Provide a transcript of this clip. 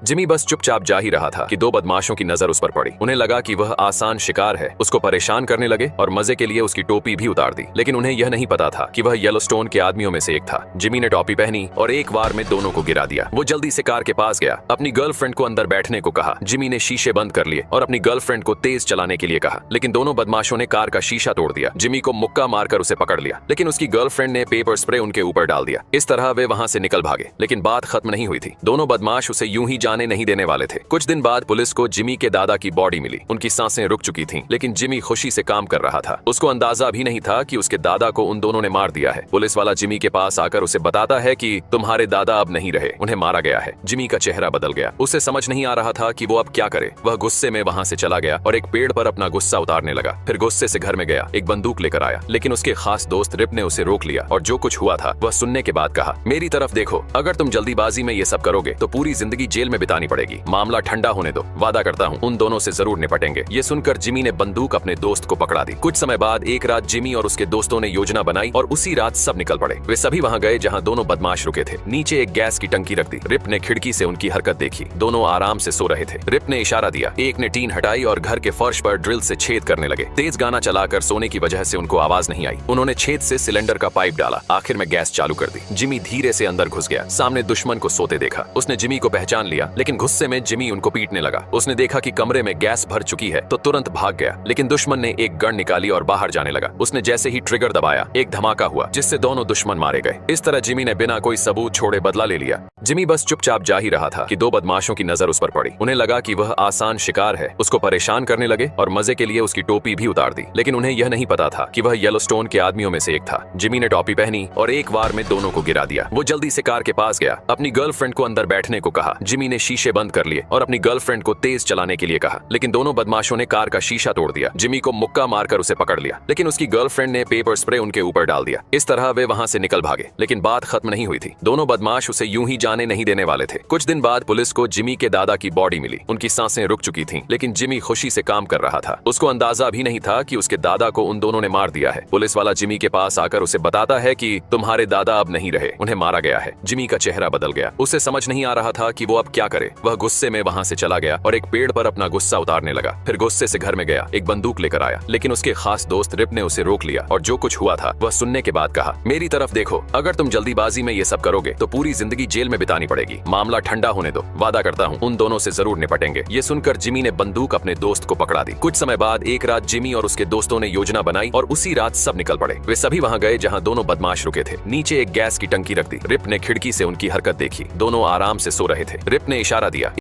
Jimmy बस चुपचाप जा ही रहा था कि दो बदमाशों की नजर उस पर पड़ी। उन्हें लगा कि वह आसान शिकार है, उसको परेशान करने लगे और मजे के लिए उसकी टोपी भी उतार दी। लेकिन उन्हें यह नहीं पता था कि वह येलोस्टोन के आदमियों में से एक था। जिमी ने टोपी पहनी और एक बार में दोनों को गिरा दिया। वो जल्दी से कार के पास गया, अपनी गर्लफ्रेंड को अंदर बैठने को कहा। जिमी ने शीशे बंद कर लिए और अपनी गर्लफ्रेंड को तेज चलाने के लिए कहा, लेकिन दोनों बदमाशों ने कार का शीशा तोड़ दिया। जिमी को मुक्का मारकर उसे पकड़ लिया, लेकिन उसकी गर्लफ्रेंड ने पेपर स्प्रे उनके ऊपर डाल दिया। इस तरह वे वहां से निकल भागे। लेकिन बात खत्म नहीं हुई थी। दोनों बदमाश उसे यूं ही जाने नहीं देने वाले थे। कुछ दिन बाद पुलिस को जिमी के दादा की बॉडी मिली। उनकी सांसें रुक चुकी थीं, लेकिन जिमी खुशी से काम कर रहा था। उसको अंदाजा भी नहीं था कि उसके दादा को उन दोनों ने मार दिया है। पुलिस वाला जिमी के पास आकर उसे बताता है कि तुम्हारे दादा अब नहीं रहे, उन्हें मारा गया है। जिमी का चेहरा बदल गया। उसे समझ नहीं आ रहा था कि वो अब क्या करे। वह गुस्से में वहां से चला गया और एक पेड़ पर अपना गुस्सा उतारने लगा। फिर गुस्से से घर में गया, एक बंदूक लेकर आया, लेकिन उसके खास दोस्त रिप ने उसे रोक लिया और जो कुछ हुआ था वह सुनने के बाद कहा, मेरी तरफ देखो, अगर तुम जल्दीबाजी में ये सब करोगे तो पूरी जिंदगी जेल में बितानी पड़ेगी। मामला ठंडा होने दो, वादा करता हूँ उन दोनों से जरूर निपटेंगे। ये सुनकर जिमी ने बंदूक अपने दोस्त को पकड़ा दी। कुछ समय बाद एक रात जिमी और उसके दोस्तों ने योजना बनाई और उसी रात सब निकल पड़े। वे सभी वहां गए जहां दोनों बदमाश रुके थे। नीचे एक गैस की टंकी रख दी। रिप ने खिड़की से उनकी हरकत देखी। दोनों आराम से सो रहे थे। रिप ने इशारा दिया, एक ने टीन हटाई और घर के फर्श पर ड्रिल से छेद करने लगे। तेज गाना चलाकर सोने की वजह से उनको आवाज नहीं आई। उन्होंने छेद से सिलेंडर का पाइप डाला। आखिर में गैस चालू कर दी। जिमी धीरे से अंदर घुस गया। सामने दुश्मन को सोते देखा। उसने जिमी को पहचान लिया, लेकिन गुस्से में जिमी उनको पीटने लगा। उसने देखा कि कमरे में गैस भर चुकी है तो तुरंत भाग गया, लेकिन दुश्मन ने एक गन निकाली और बाहर जाने लगा। उसने जैसे ही ट्रिगर दबाया, एक धमाका हुआ जिससे दोनों दुश्मन मारे गए। इस तरह जिमी ने बिना कोई सबूत छोड़े बदला ले लिया। जिमी बस चुपचाप जा ही रहा था कि दो बदमाशों की नजर उस पर पड़ी। उन्हें लगा कि वह आसान शिकार है, उसको परेशान करने लगे और मजे के लिए उसकी टोपी भी उतार दी। लेकिन उन्हें यह नहीं पता था कि वह येलोस्टोन के आदमियों में से एक था। जिमी ने टोपी पहनी और एक बार में दोनों को गिरा दिया। वो जल्दी से कार के पास गया, अपनी गर्लफ्रेंड को अंदर बैठने को कहा। जिमी ने शीशे बंद कर लिए और अपनी गर्लफ्रेंड को तेज चलाने के लिए कहा, लेकिन दोनों बदमाशों ने कार का शीशा तोड़ दिया। जिमी को मुक्का मारकर उसे पकड़ लिया, लेकिन उसकी गर्लफ्रेंड ने पेपर स्प्रे उनके ऊपर डाल दिया। इस तरह वे वहां से निकल भागे। लेकिन बात खत्म नहीं हुई थी। दोनों बदमाश उसे यूं ही जाने नहीं देने वाले थे। कुछ दिन बाद पुलिस को जिमी के दादा की बॉडी मिली। उनकी सांसें रुक चुकी थीं, लेकिन जिमी खुशी से काम कर रहा था। उसको अंदाजा भी नहीं था कि उसके दादा को उन दोनों ने मार दिया है। पुलिस वाला जिमी के पास आकर उसे बताता है कि तुम्हारे दादा अब नहीं रहे, उन्हें मारा गया है। जिमी का चेहरा बदल गया। उसे समझ नहीं आ रहा था कि वो अब क्या करे। वह गुस्से में वहां से चला गया और एक पेड़ पर अपना गुस्सा उतारने लगा। फिर गुस्से से घर में गया, एक बंदूक लेकर आया, लेकिन उसके खास दोस्त रिप ने उसे रोक लिया और जो कुछ हुआ था वह सुनने के बाद कहा, मेरी तरफ देखो, अगर तुम जल्दीबाजी में ये सब करोगे तो पूरी जिंदगी जेल में बितानी पड़ेगी। मामला ठंडा होने दो, वादा करता हूँ उन दोनों से जरूर निपटेंगे। ये सुनकर जिमी ने बंदूक अपने दोस्त को पकड़ा दी। कुछ समय बाद एक रात जिमी और उसके दोस्तों ने योजना बनाई और उसी रात सब निकल पड़े। वे सभी वहां गए जहां दोनों बदमाश रुके थे। नीचे एक गैस की टंकी रख दी। रिप ने खिड़की से उनकी हरकत देखी। दोनों आराम से सो रहे थे। रिप ने इशारा दिया,